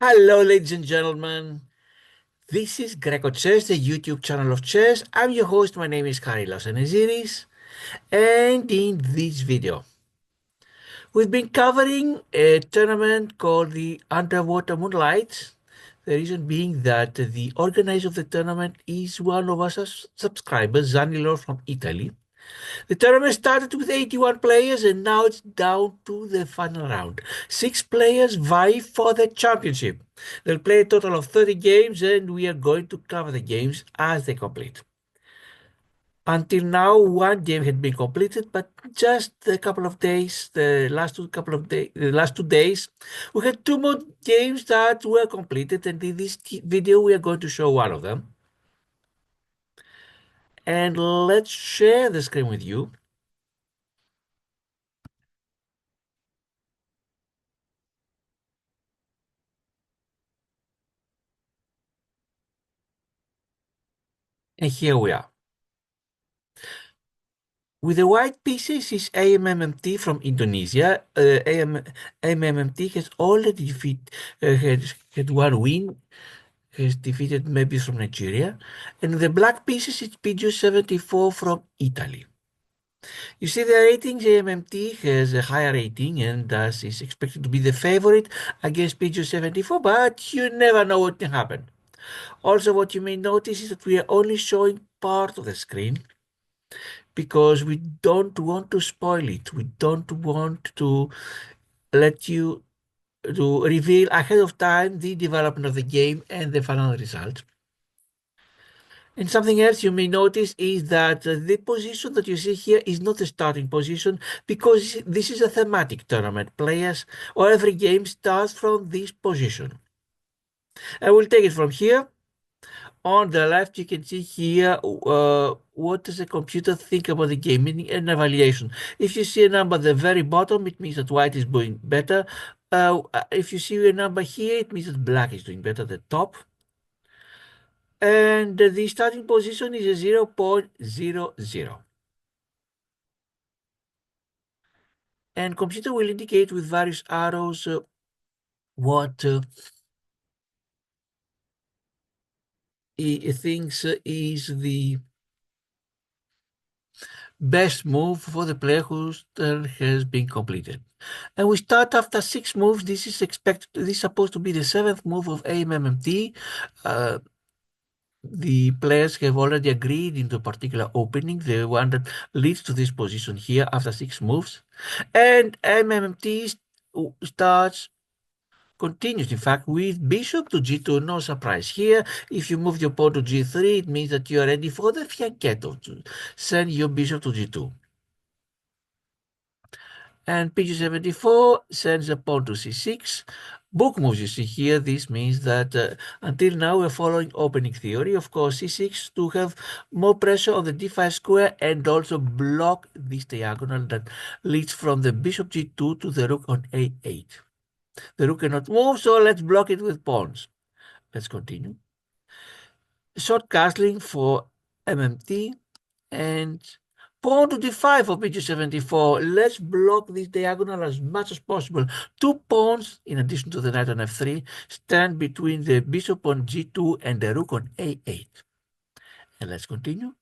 Hello, ladies and gentlemen. This is grecochess, the YouTube channel of chess. I'm your host. My name is Karilos Eneziris. And in this video, we've been covering a tournament called the Underwater Moonlight. The reason being that the organizer of the tournament is one of our subscribers, Zanilor from Italy. The tournament started with 81 players and now it's down to the final round. 6 players vie for the championship. They'll play a total of 30 games and we are going to cover the games as they complete. Until now, one game had been completed, but just a couple of days, the last 2 days, we had 2 more games that were completed, and in this video, we are going to show one of them. And let's share the screen with you. And here we are. With the white pieces is aimammt from Indonesia. Aimammt has already had one win, has defeated maybe from Nigeria. And the black pieces is pigio74 from Italy. You see the ratings, aimammt has a higher rating and thus is expected to be the favorite against pigio74, but you never know what can happen. Also, what you may notice is that we are only showing part of the screen, because we don't want to spoil it. We don't want to let you to reveal ahead of time the development of the game and the final result. And something else you may notice is that the position that you see here is not a starting position, because this is a thematic tournament. Players or every game starts from this position. I will take it from here. On the left, you can see here what does the computer think about the game, meaning an evaluation. If you see a number at the very bottom, it means that white is doing better. If you see a number here, it means that black is doing better at the top. And the starting position is a 0.00. And computer will indicate with various arrows what he thinks is the best move for the player whose turn has been completed. And we start after 6 moves. This is supposed to be the 7th move of aimammt. The players have already agreed into a particular opening, the one that leads to this position here after 6 moves. And aimammt continues, in fact, with bishop to g2. No surprise here. If you move your pawn to g3, it means that you are ready for the fianchetto, to send your bishop to g2. And pg74 sends a pawn to c6. Book moves, you see here. This means that until now we're following opening theory. Of course, c6 to have more pressure on the d5 square and also block this diagonal that leads from the bishop g2 to the rook on a8. The rook cannot move, so let's block it with pawns. Let's continue. Short castling for MMT and pawn to d5 for pg74. Let's block this diagonal as much as possible. 2 pawns, in addition to the knight on f3, stand between the bishop on g2 and the rook on a8. And let's continue.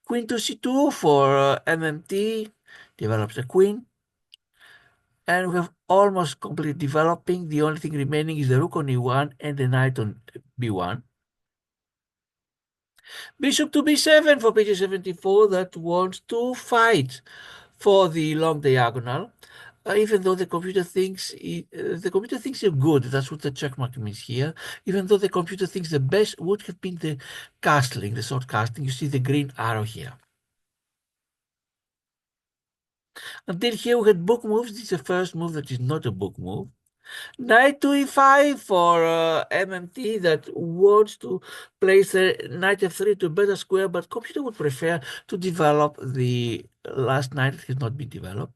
Queen to c2 for MMT, develops a queen. And we have almost completely developing. The only thing remaining is the rook on e1 and the knight on b1. Bishop to b7 for pg74, that wants to fight for the long diagonal. Even though the computer thinks you're good, that's what the checkmark means here. Even though the computer thinks the best would have been the castling, the short castling. You see the green arrow here. Until here we had book moves. This is the first move that is not a book move. Knight to e5 for MMT, that wants to place knight f3 to better square, but computer would prefer to develop the last knight that has not been developed.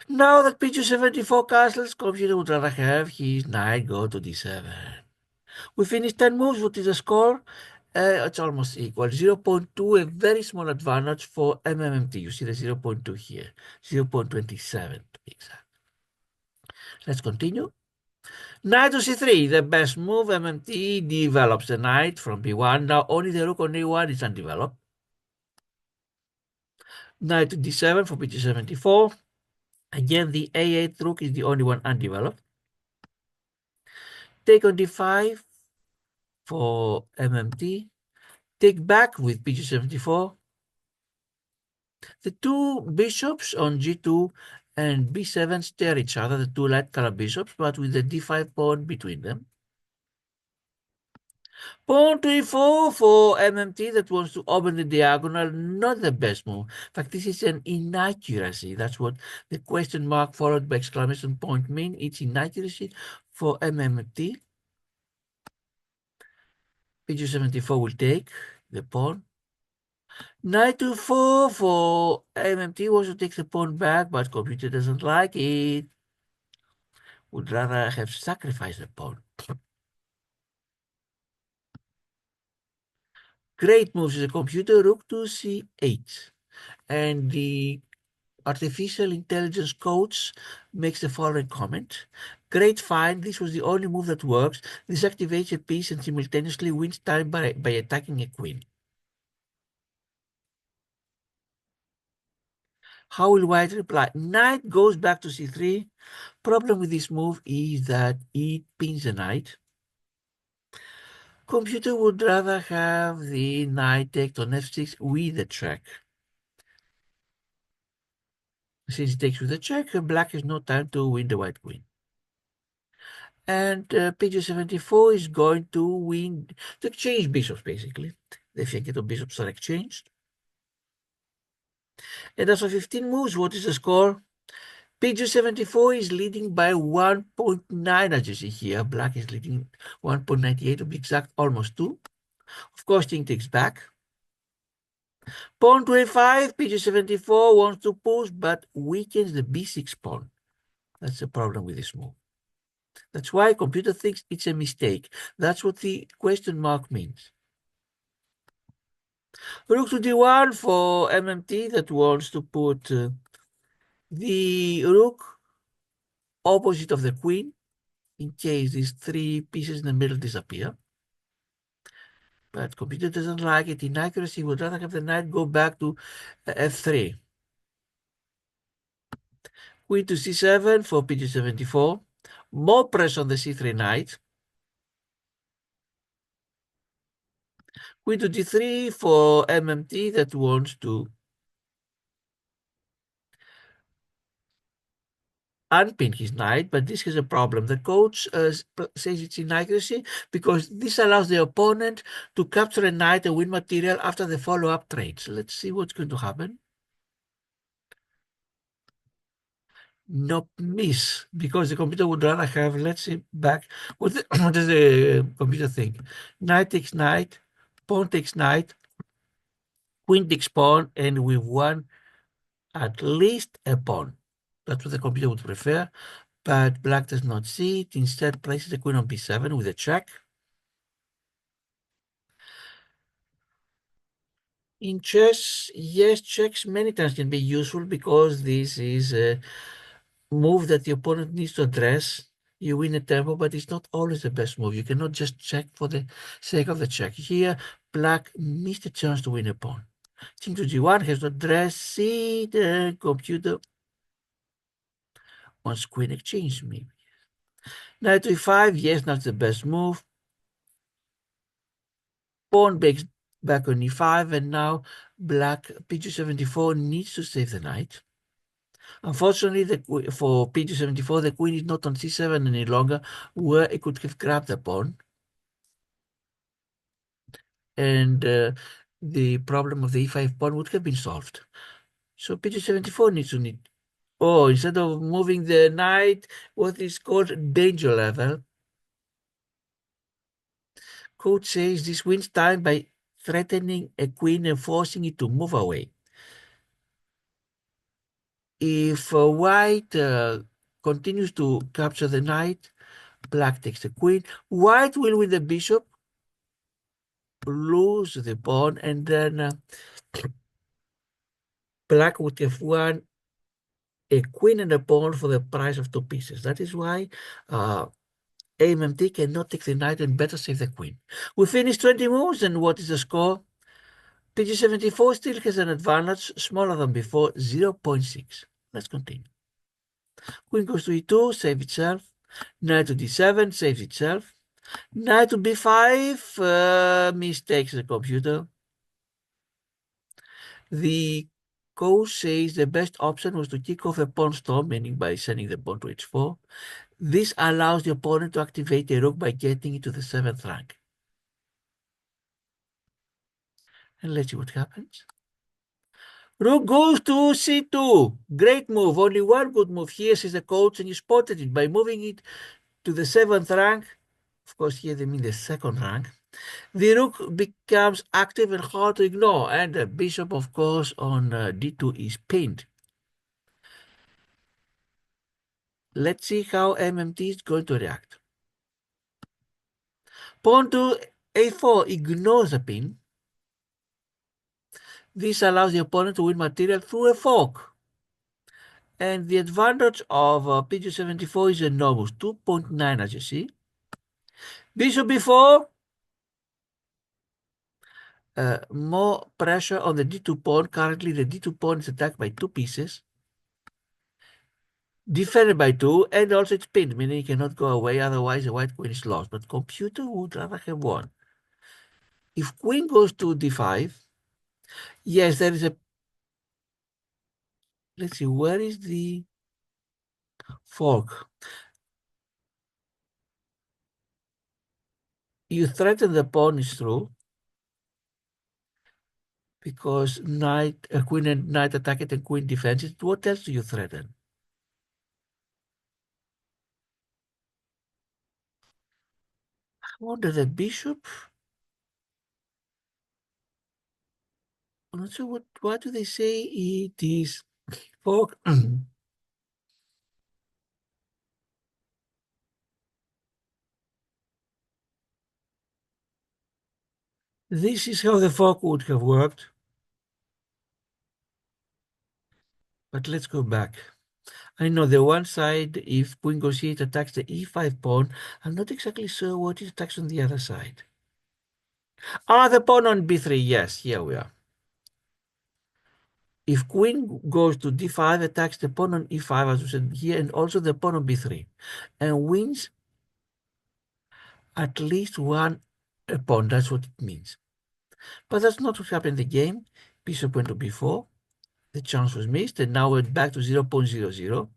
Now that pg74 castles, computer would rather have his knight go to d7. We finished 10 moves. What is the score? It's almost equal. 0.2, a very small advantage for MMT. You see the 0.2 here. 0.27 to be exact. Let's continue. Knight to c3, the best move. MMT develops the knight from b1. Now only the rook on a1 is undeveloped. Knight to d7 for pg74. Again, the a8 rook is the only one undeveloped. Take on d5 for MMT. Take back with pg74. The two bishops on g2 and b7 stare each other, the two light color bishops, but with the d5 pawn between them. Pawn to e4 for MMT that wants to open the diagonal, not the best move. In fact, this is an inaccuracy. That's what the question mark followed by exclamation point mean. It's inaccuracy for MMT. pg74 will take the pawn. Knight to 4 for MMT wants to take the pawn back, but computer doesn't like it. Would rather have sacrificed the pawn. Great moves is a computer, rook to c8. And the artificial intelligence coach makes the following comment. Great find, this was the only move that works. This activates a piece and simultaneously wins time by attacking a queen. How will white reply? Knight goes back to c3. Problem with this move is that it pins the knight. Computer would rather have the knight take on f6 with the check. Since it takes with the check, black has no time to win the white queen. And pg74 is going to win, to exchange bishops, basically. The fianchetto bishops are exchanged. And after 15 moves, what is the score? pg74 is leading by 1.9, as you see here. Black is leading 1.98 to be exact, almost 2. Of course, king takes back. Pawn to a5, pg74 wants to push, but weakens the b6 pawn. That's the problem with this move. That's why computer thinks it's a mistake. That's what the question mark means. Rook to d1 for MMT that wants to put the rook opposite of the queen in case these three pieces in the middle disappear. But computer doesn't like it. Inaccuracy would rather have the knight go back to f3. Queen to c7 for pg74. More pressure on the c3 knight. Queen to d3 for MMT that wants to unpin his knight, but this is a problem. The coach says it's inaccuracy because this allows the opponent to capture a knight and win material after the follow-up trades. Let's see what's going to happen. Not miss, because the computer would rather have, let's see, back. What does the computer think? Knight takes knight, pawn takes knight, queen takes pawn, and we've won at least a pawn. That's what the computer would prefer, but black does not see it. Instead, places the queen on b7 with a check. In chess, yes, checks many times can be useful because this is a move that the opponent needs to address. You win a tempo, but it's not always the best move. You cannot just check for the sake of the check. Here, black missed a chance to win a pawn. King to g1 has to address. See the computer wants queen exchange, maybe. Knight to e5, yes, not the best move. Pawn breaks back on e5, and now black pg74 needs to save the knight. Unfortunately, for pg74, the queen is not on c7 any longer, where it could have grabbed the pawn. And the problem of the e5 pawn would have been solved. So pg74 needs to oh, instead of moving the knight, what is called danger level, coach says this wins time by threatening a queen and forcing it to move away. If white continues to capture the knight, black takes the queen. White will win the bishop, lose the pawn, and then black would have won a queen and a pawn for the price of two pieces. That is why aimammt cannot take the knight and better save the queen. We finished 20 moves, and what is the score? pigio74 still has an advantage, smaller than before, 0.6. Let's continue. Queen goes to e2, save itself. Knight to d7, saves itself. Knight to b5, mistakes the computer. The coach says the best option was to kick off a pawn storm, meaning by sending the pawn to h4. This allows the opponent to activate a rook by getting it to the 7th rank. And let's see what happens. Rook goes to c2. Great move. Only one good move here, says the coach, and you spotted it by moving it to the 7th rank. Of course, here they mean the 2nd rank. The rook becomes active and hard to ignore, and the bishop, of course, on d2 is pinned. Let's see how aimammt is going to react. Pawn to a4 ignores the pin. This allows the opponent to win material through a fork. And the advantage of pigio74 is enormous, 2.9 as you see. Bishop b4. More pressure on the d2 pawn. Currently, the d2 pawn is attacked by two pieces, defended by two, and also it's pinned, meaning it cannot go away, otherwise the white queen is lost. But computer would rather have won. If queen goes to d5, yes, there is a... Let's see, where is the fork? You threaten the pawn is through, because knight, queen and knight attack it and queen defends it. What else do you threaten? I wonder the bishop. I'm not sure what do they say it is fork. This is how the fork would have worked. But let's go back. I know the one side, if queen goes here, it attacks the e5 pawn. I'm not exactly sure what it attacks on the other side. Ah, the pawn on b3. Yes, here we are. If queen goes to d5, attacks the pawn on e5, as we said here, and also the pawn on b3, and wins at least one pawn. That's what it means. But that's not what happened in the game. Bishop went to b4. The chance was missed, and now we're back to 0.00.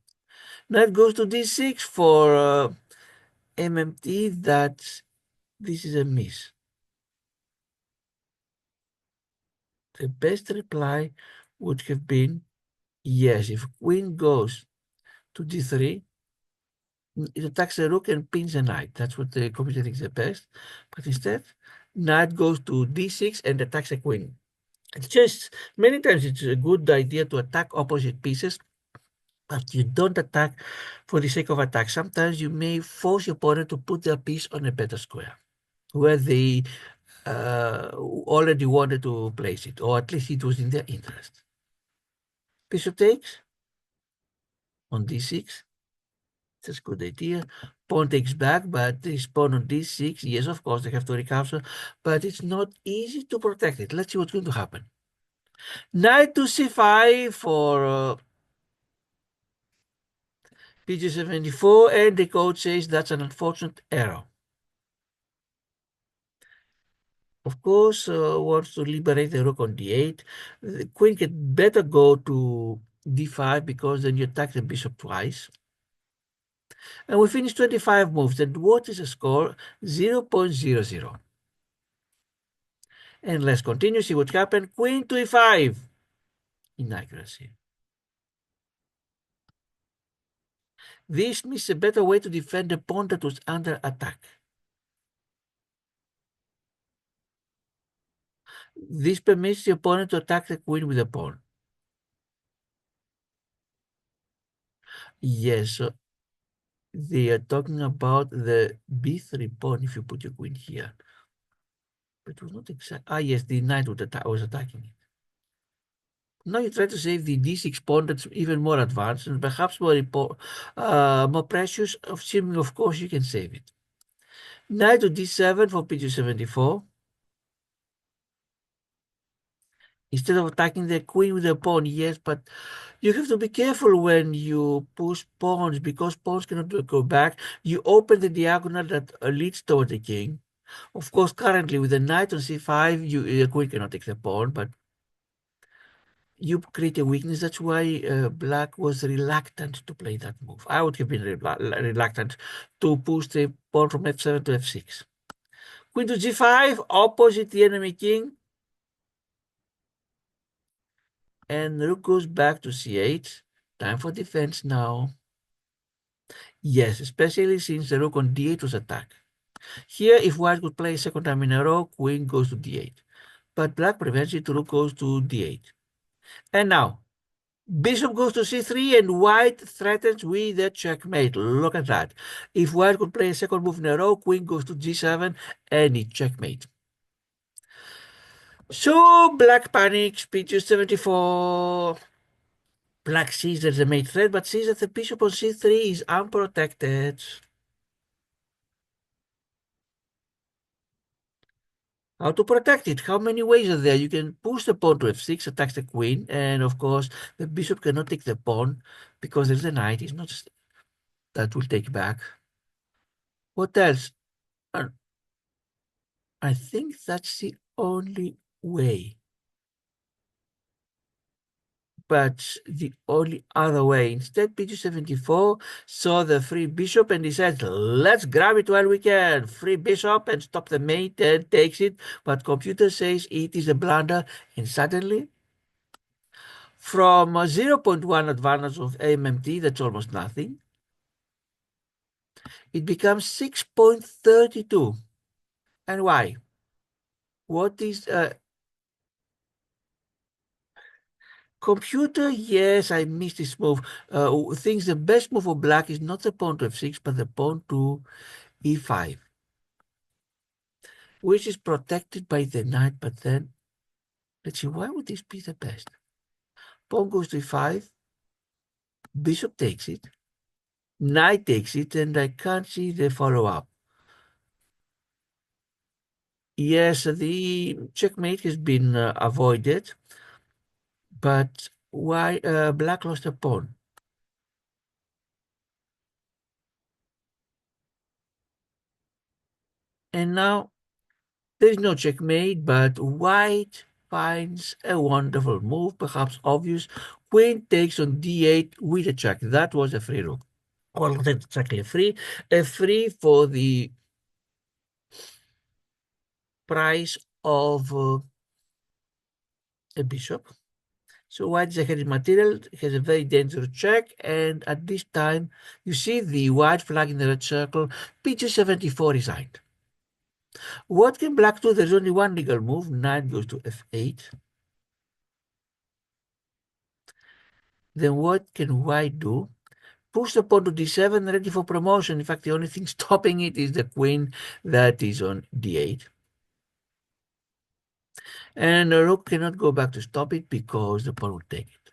Knight goes to d6 for aimammt. This is a miss. The best reply would have been yes. If queen goes to d3, it attacks the rook and pins the knight. That's what the computer thinks the best. But instead, knight goes to d6 and attacks the queen. It's just, many times it's a good idea to attack opposite pieces, but you don't attack for the sake of attack. Sometimes you may force your opponent to put their piece on a better square, where they already wanted to place it, or at least it was in their interest. Bishop takes on d6. That's a good idea. Pawn takes back, but this pawn on d6, yes, of course, they have to recapture, but it's not easy to protect it. Let's see what's going to happen. Knight to c5 for pigio74, and the coach says that's an unfortunate error. Of course, wants to liberate the rook on d8. The queen can better go to d5 because then you attack the bishop twice. And we finished 25 moves. And what is the score? 0.00. And let's continue, see what happened. Queen to e5. Inaccuracy. This means a better way to defend a pawn that was under attack. This permits the opponent to attack the queen with a pawn. Yes, so they are talking about the b3 pawn if you put your queen here. But it was not exact. Ah, yes, the knight was attacking it. Now you try to save the d6 pawn that's even more advanced and perhaps more precious, assuming of course you can save it. Knight to d7 for pigio74. Instead of attacking the queen with the pawn, yes, but you have to be careful when you push pawns because pawns cannot go back. You open the diagonal that leads towards the king. Of course, currently with the knight on c5, the queen cannot take the pawn, but you create a weakness. That's why black was reluctant to play that move. I would have been reluctant to push the pawn from f7 to f6. Queen to g5, opposite the enemy king. And rook goes back to c8. Time for defense now. Yes, especially since the rook on d8 was attacked. Here, if white could play a second time in a row, queen goes to d8. But black prevents it, rook goes to d8. And now, bishop goes to c3 and white threatens with a checkmate. Look at that. If white could play a second move in a row, queen goes to g7 and it checkmate. So black panics, pigio74. Black sees there's a mate threat, but sees that the bishop on c3 is unprotected. How to protect it? How many ways are there? You can push the pawn to f6, attacks the queen, and of course the bishop cannot take the pawn because there's a knight. It's not that will take back. What else? Uh, I think that's the only way. But the only other way, instead, pg74 saw the free bishop and he said, let's grab it while we can. Free bishop and stop the mate and takes it. But computer says it is a blunder. And suddenly, from 0.1 advantage of aimammt, that's almost nothing, it becomes 6.32. And why? What is computer? Yes, I missed this move. Thinks the best move for black is not the pawn to f6, but the pawn to e5, which is protected by the knight. But then, let's see, why would this be the best? Pawn goes to e5, bishop takes it, knight takes it, and I can't see the follow-up. Yes, the checkmate has been avoided, but why black lost a pawn? And now there's no checkmate, but white finds a wonderful move, perhaps obvious. Queen takes on d8 with a check. That was a free rook. Well, that's exactly a free for the price of a bishop. So white is ahead in material, has a very dangerous check, and at this time, you see the white flag in the red circle, pg74 resigned. What can black do? There's only one legal move, knight goes to f8. Then what can white do? Push the pawn to d7, ready for promotion. In fact, the only thing stopping it is the queen that is on d8. And the rook cannot go back to stop it because the pawn will take it.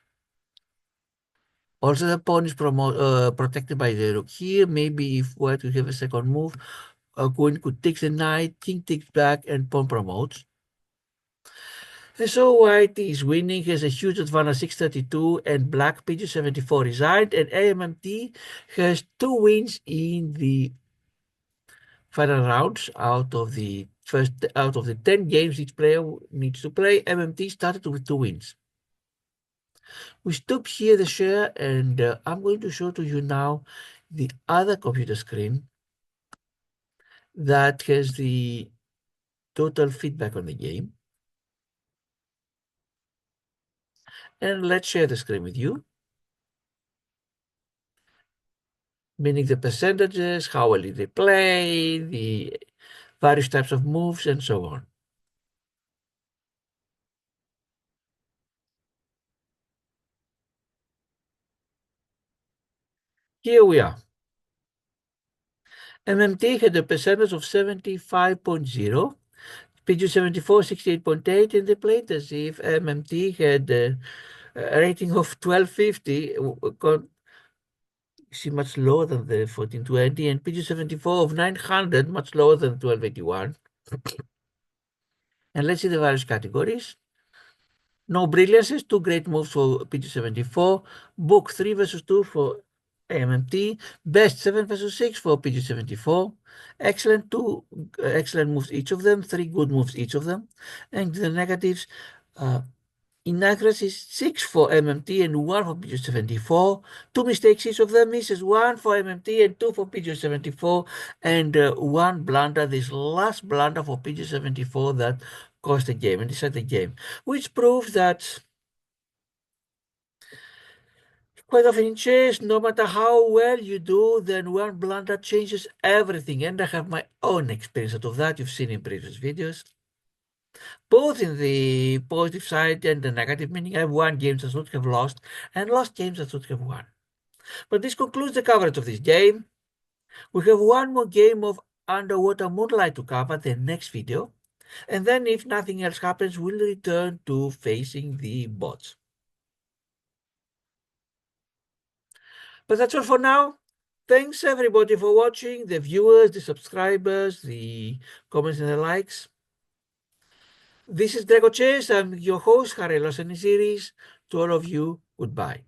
Also, the pawn is protected by the rook here. Maybe if white could have a second move, a queen could take the knight, king takes back, and pawn promotes. And so white is winning, has a huge advantage, 632, and black pg74 resigned, and aimammt has 2 wins in the final rounds out of the 10 games each player needs to play. aimammt started with 2 wins. We stop here the share, and I'm going to show to you now the other computer screen that has the total feedback on the game. And let's share the screen with you, meaning the percentages, how well they play, the various types of moves, and so on. Here we are. aimammt had a percentage of 75.0, pg74 68.8, and they played as if aimammt had rating of 1250, see much lower than the 1420, and pigio74 of 900, much lower than 1281. And let's see the various categories. No brilliances, 2 great moves for pigio74. Book 3 versus 2 for aimammt. Best 7 versus 6 for pigio74. Excellent, 2 excellent moves each of them, 3 good moves each of them. And the negatives, inaccuracy is 6 for aimammt and 1 for pigio74. 2 mistakes each of them, misses 1 for aimammt and 2 for pigio74. And 1 blunder, this last blunder for pigio74 that cost the game and decided the game, which proves that quite often in chess, no matter how well you do, then one blunder changes everything. And I have my own experience out of that. You've seen in previous videos, both in the positive side and the negative, meaning I've won games I should have lost and lost games I should have won. But this concludes the coverage of this game. We have one more game of Underwater Moonlight to cover the next video. And then if nothing else happens, we'll return to facing the bots. But that's all for now. Thanks everybody for watching, the viewers, the subscribers, the comments and the likes. This is grecochess. I'm your host, Harry Series. To all of you, goodbye.